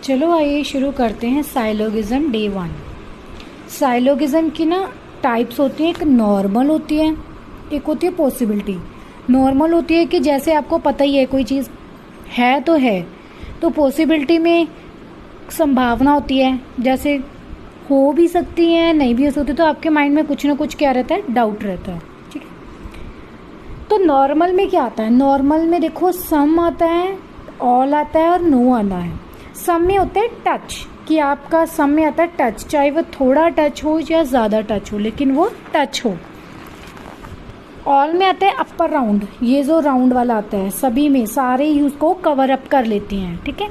चलो आइए शुरू करते हैं साइलोगिज्म डे 1। साइलोगिज्म की ना टाइप्स होती हैं, एक नॉर्मल होती है, एक होती है पॉसिबिलिटी। नॉर्मल होती है कि जैसे आपको पता ही है कोई चीज़ है तो पॉसिबिलिटी में संभावना होती है, जैसे हो भी सकती है नहीं भी हो सकती, तो आपके माइंड में कुछ ना कुछ क्या रहता है, डाउट रहता है। ठीक है, तो नॉर्मल में क्या आता है, नॉर्मल में देखो सम आता है, ऑल आता है और नो आना है। सम में होता है टच, कि आपका सम में आता है टच, चाहे वो थोड़ा टच हो या ज़्यादा टच हो, लेकिन वो टच हो। ऑल में आता है अपर राउंड, ये जो राउंड वाला आता है सभी में, सारे ही उसको कवर अप कर लेती हैं। ठीक है,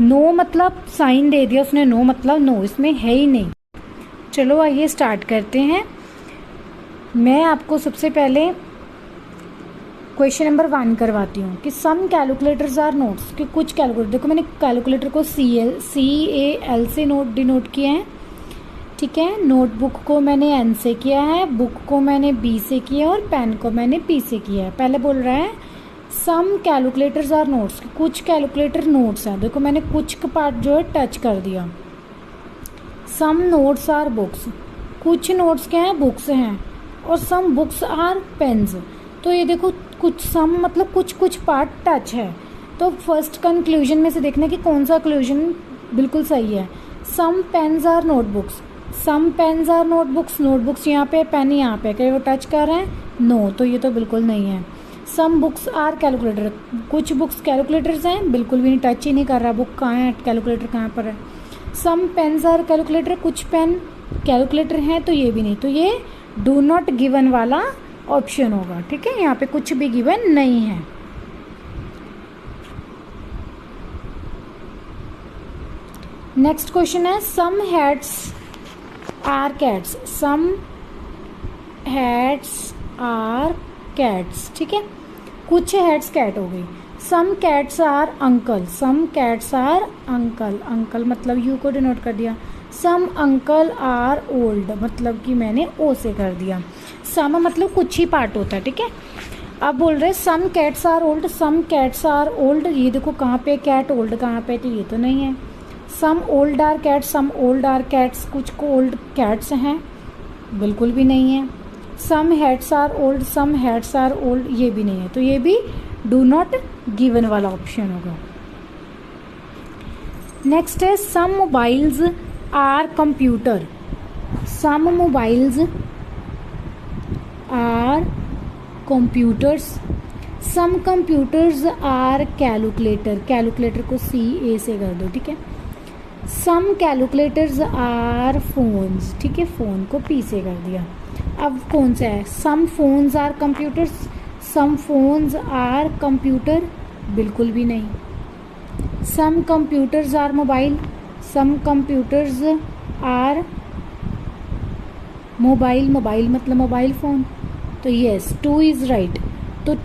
नो मतलब साइन दे दिया उसने, नो मतलब नो, इसमें है ही नहीं। चलो आइए स्टार्ट करते हैं। मैं आपको सबसे पहले क्वेश्चन नंबर 1 करवाती हूँ कि सम कैलकुलेटर्स आर नोट्स, कि कुछ कैलकुलेटर, देखो मैंने कैलकुलेटर को CAL से डिनोट किया है। ठीक है, नोटबुक को मैंने N से किया है, बुक को मैंने B से किया और पेन को मैंने P से किया है। पहले बोल रहा है सम कैलकुलेटर्स आर नोट्स, कुछ कैलकुलेटर नोट्स हैं। देखो मैंने कुछ का पार्ट जो है टच कर दिया। सम नोट्स आर बुक्स, कुछ नोट्स क्या हैं, बुक्स हैं। और सम बुक्स आर पेन्स, तो ये देखो कुछ सम मतलब कुछ कुछ पार्ट टच है। तो फर्स्ट कंक्लूजन में से देखना कि कौन सा कंक्लूजन बिल्कुल सही है। Some pens are notebooks, some pens are notebooks, notebooks यहाँ पे, पेन यहाँ पे, क्या वो टच कर रहे हैं, नो, तो ये तो बिल्कुल नहीं है। सम बुक्स आर कैलकुलेटर, कुछ बुक्स कैलकुलेटर्स हैं, बिल्कुल भी नहीं, टच ही नहीं कर रहा, बुक कहाँ है, कैलकुलेटर कहाँ पर है। सम पेन्स आर कैलकुलेटर, कुछ पेन कैलकुलेटर हैं, तो ये भी नहीं, तो ये डू नॉट गिवन वाला ऑप्शन होगा। ठीक है, यहाँ पे कुछ भी गिवन नहीं है। नेक्स्ट क्वेश्चन है some hats are cats, some hats are cats. ठीक है, कुछ हैट्स कैट हो गई। Some cats are uncle, some cats are uncle, uncle मतलब यू को डिनोट कर दिया। सम अंकल आर ओल्ड, मतलब कि मैंने ओ से कर दिया। सम मतलब कुछ ही पार्ट होता है। ठीक है, अब बोल रहे some cats are old, some cats are old, ये देखो कहाँ पे कैट, ओल्ड कहाँ पे, तो ये तो नहीं है। Some old are cats, some old are cats, कुछ को ओल्ड कैट्स हैं, बिल्कुल भी नहीं है। Some hats are old, some hats are old, ये भी नहीं है, तो ये भी डू नॉट गिवन वाला ऑप्शन होगा। नेक्स्ट है some mobiles are computer, some mobiles are computers, some computers are calculator, calculator को CA से कर दो। ठीक है, सम कैलकुलेटर्स आर फोन्स, ठीक है, फोन को P से कर दिया। अब कौन सा है, some phones are computers, some phones are computer, बिल्कुल भी नहीं। Some computers are mobile, some computers are mobile, mobile मतलब मोबाइल फ़ोन, तो यस 2 इज़ राइट। तो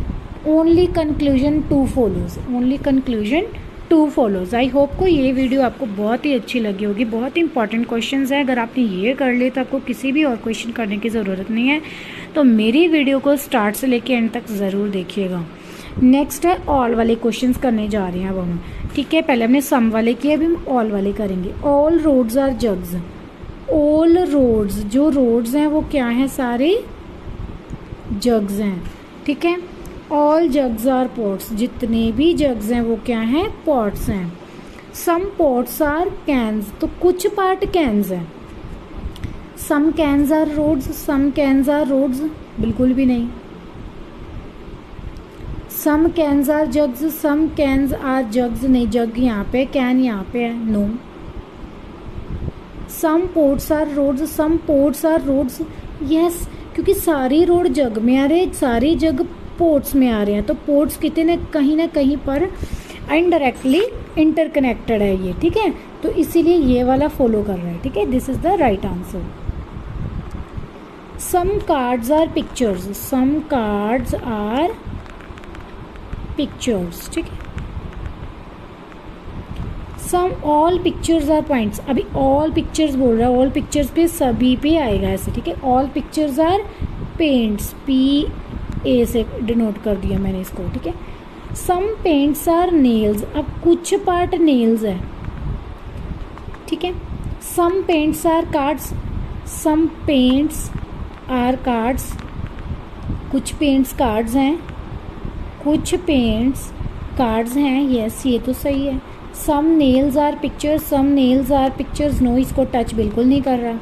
only conclusion 2 follows, only conclusion 2 follows. I hope को ये वीडियो आपको बहुत ही अच्छी लगी होगी। बहुत ही इंपॉर्टेंट क्वेश्चंस हैं, अगर आपने ये कर लिए तो आपको किसी भी और क्वेश्चन करने की ज़रूरत नहीं है। तो मेरी वीडियो को स्टार्ट से लेके एंड तक ज़रूर देखिएगा। नेक्स्ट है ऑल वाले क्वेश्चंस करने जा रहे हैं अब हम। ठीक है, पहले हमने सम वाले किए, अभी हम ऑल वाले करेंगे। All roads are jugs, all roads, जो रोड्स हैं वो क्या हैं, सारे जग्स हैं। ठीक है, ऑल जग्स आर पॉट्स, जितने भी जग्स हैं वो क्या हैं, पॉट्स हैं। सम पॉट्स आर कैन्स, तो कुछ पार्ट कैन्स हैं। Some cans are roads, some cans are roads, बिल्कुल भी नहीं। Some cans are jugs, some cans are jugs, नहीं, जग यहाँ पे, कैन यहाँ पे है, no. Some ports are roads, some ports are roads, yes, क्योंकि सारी रोड जग में आ रहे हैं, सारी जग पोर्ट्स में आ रहे हैं, तो पोर्ट्स कितने ना कहीं पर इनडायरेक्टली इंटरकनेक्टेड है ये। ठीक है, तो इसीलिए ये वाला फॉलो कर रहा है। ठीक है, this is the right answer. Some cards are pictures, some cards are pictures. ठीक है, some all pictures are points, अभी ऑल पिक्चर्स बोल रहा है, ऑल पिक्चर्स पे सभी पे आएगा ऐसे। ठीक है, all pictures are paints, PA से डिनोट कर दिया मैंने इसको। ठीक है, सम पेंट्स आर नेल्स, अब कुछ पार्ट नेल्स है, ठीक है। Some paints are cards, some paints are cards, कुछ पेंट्स कार्ड्स हैं, कुछ पेंट्स कार्ड्स हैं, यस ये तो सही है। Some nails are pictures, some nails are pictures, no इसको टच बिल्कुल नहीं कर रहा।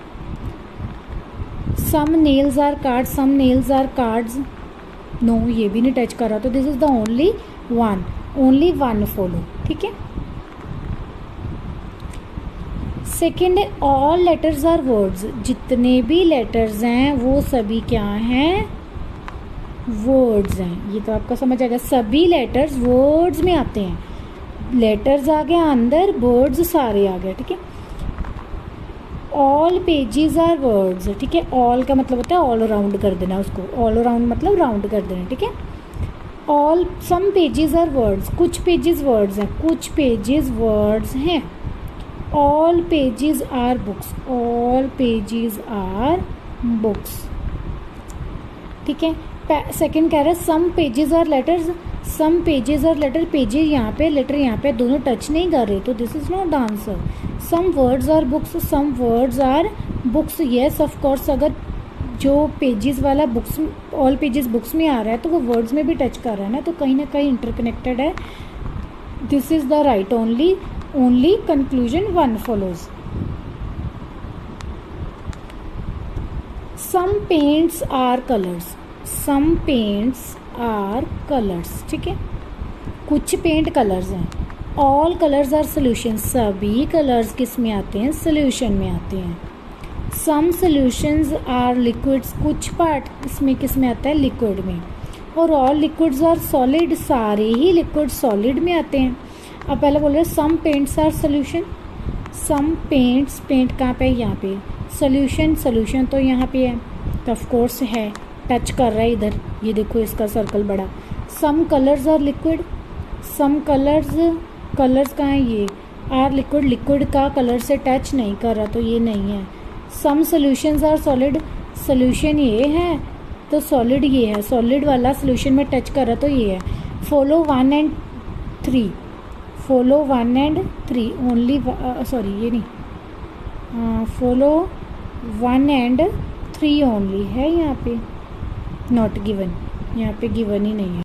Some nails are cards, some nails are cards, no ये भी नहीं टच कर रहा। तो this is the only one follow, ठीक है। सेकेंड है ऑल लेटर्स आर वर्ड्स, जितने भी लेटर्स हैं वो सभी क्या हैं, वर्ड्स हैं। ये तो आपका समझ आएगा, सभी लेटर्स वर्ड्स में आते हैं। लेटर्स आ गया अंदर, वर्ड्स सारे आ गए, ठीक है। ऑल पेजेस आर वर्ड्स, ठीक है। ऑल का मतलब होता है ऑल अराउंड कर देना उसको, ऑल अराउंड मतलब राउंड कर देना, ठीक है। All some pages are words, कुछ पेजेस वर्ड्स हैं, कुछ पेजेस वर्ड्स हैं। All pages are books, all pages are books, ठीक है। सेकेंड कह रहा है some pages are letters, some pages are letter, pages यहाँ पे लेटर यहाँ पे दोनों टच नहीं कर रहे, तो this is not the answer. Some words are books, some words are books, yes of course. अगर जो पेजेस वाला बुक्स, ऑल पेजेस बुक्स में आ रहा है तो वो वर्ड्स में भी टच कर रहा है ना, तो कहीं ना कहीं इंटरकनेक्टेड है। This is the right only conclusion one follows. Some paints are colours, some paints are colours, ठीक है। कुछ पेंट कलर्स हैं। ऑल कलर्स आर सोल्यूशन, सभी कलर्स किस में आते हैं, सोल्यूशन में आते हैं। सम सोल्यूशंस आर लिक्विड्स, कुछ पार्ट इसमें किस में आता है, लिक्विड में। और ऑल लिक्विड्स आर सॉलिड, सारे ही लिक्विड सॉलिड में आते हैं। अब पहले बोल रहे हैं some paints are solution, some paints, paint कहाँ पे है, यहाँ पे। सोल्यूशन तो यहाँ पे है, तो ऑफ कोर्स है, टच कर रहा है इधर, ये देखो इसका सर्कल बड़ा। Some colours are liquid, some colours कहाँ है, ये आर लिक्विड, लिक्विड का कलर से टच नहीं कर रहा, तो ये नहीं है। Some solutions are solid, solution ये है तो सॉलिड ये है, सॉलिड वाला सोल्यूशन में टच कर रहा तो ये है। Follow 1 and 3, follow 1 and 3 only, sorry ये नहीं, फॉलो 1 and 3 ओनली है यहाँ पे, नॉट गिवन, यहाँ पे गिवन ही नहीं है।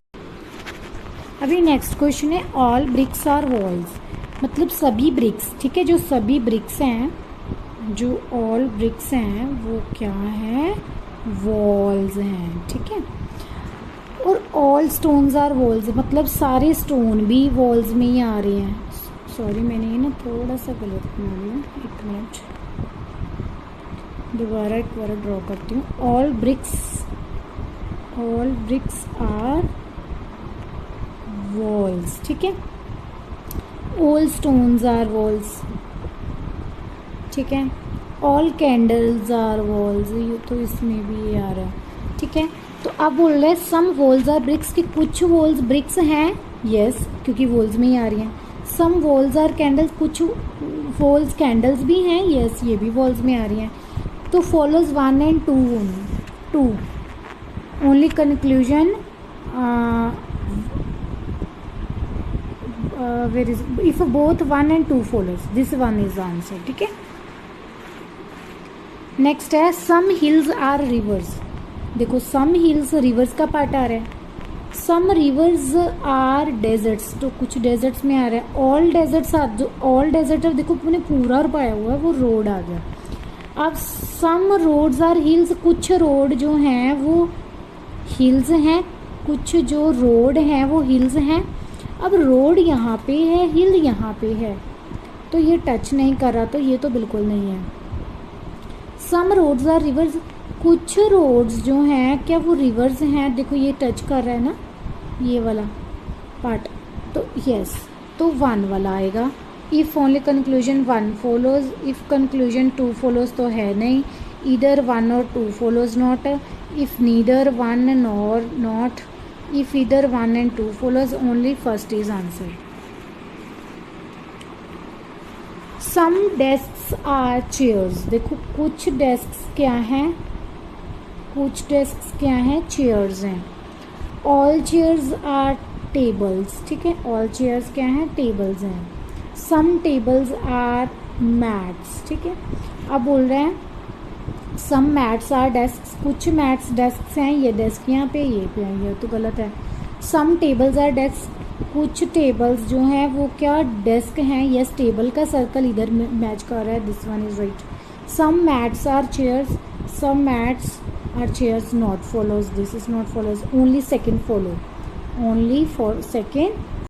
अभी नेक्स्ट क्वेश्चन है ऑल ब्रिक्स आर वॉल्स, मतलब सभी ब्रिक्स, ठीक है। जो सभी ब्रिक्स हैं, जो ऑल ब्रिक्स हैं वो क्या है, वॉल्स हैं, ठीक है। और ऑल स्टोन्स आर वॉल्स, मतलब सारे स्टोन भी वॉल्स में ही आ रहे हैं। सॉरी मैंने ये ना थोड़ा सा गलत बना लिया, एक मिनट दोबारा एक बार ड्रॉ करती हूँ। ऑल ब्रिक्स आर वॉल्स, ठीक है। ऑल स्टोन्स आर वॉल्स, ठीक है। ऑल कैंडल्स आर वॉल्स, ये तो इसमें भी ये आ रहा है, ठीक है। तो अब बोल रहे हैं सम वॉल्स आर ब्रिक्स, कि कुछ वॉल्स ब्रिक्स हैं, यस क्योंकि वॉल्स में ही आ रही हैं। सम वॉल्स आर कैंडल्स, कुछ वॉल्स कैंडल्स भी हैं, यस ये भी वॉल्स में आ रही हैं। तो follows 1 and 2 only conclusion where is, if both 1 and 2 follows, this one is the answer, ठीक है। नेक्स्ट है सम हिल्स आर रिवर्स, देखो सम हिल्स रिवर्स का पार्ट आ रहा है। सम रिवर्स आर डेजर्ट्स, तो कुछ डेजर्ट्स में आ रहा है। ऑल डेजर्ट्स आर, जो ऑल डेजर्ट देखो मैंने पूरा पाया हुआ है, वो रोड आ गया। अब सम रोड्स आर हिल्स, कुछ रोड जो हैं वो हिल्स हैं, कुछ जो रोड हैं वो हिल्स हैं। अब रोड यहाँ पे है, हिल यहाँ पे है, तो ये टच नहीं कर रहा, तो ये तो बिल्कुल नहीं है। सम रोड्स आर रिवर्स, कुछ रोड्स जो हैं क्या वो रिवर्स हैं, देखो ये टच कर रहा है ना ये वाला पार्ट, तो यस, तो 1 वाला आएगा। If only conclusion 1 follows, if conclusion 2 follows तो है नहीं, ईदर 1 और 2 follows not, if neither 1 nor not, if either 1 and 2 follows, only first is answer. Some desks are chairs, देखो कुछ desks क्या हैं, कुछ desks क्या हैं, chairs हैं। all chairs are tables, ठीक है, all chairs क्या हैं, tables हैं। सम टेबल्स आर मैट्स, ठीक है। अब बोल रहे हैं सम मैट्स आर डेस्क, कुछ मैट्स डेस्क हैं, ये डेस्क यहाँ पे, ये पे है, ये तो गलत है। सम टेबल्स आर डेस्क, कुछ टेबल्स जो हैं वो क्या डेस्क हैं, यस टेबल का सर्कल इधर मैच कर रहा है, this one is right. Some mats are chairs, some mats are chairs, not follows, this is not follows, only second follow, only for second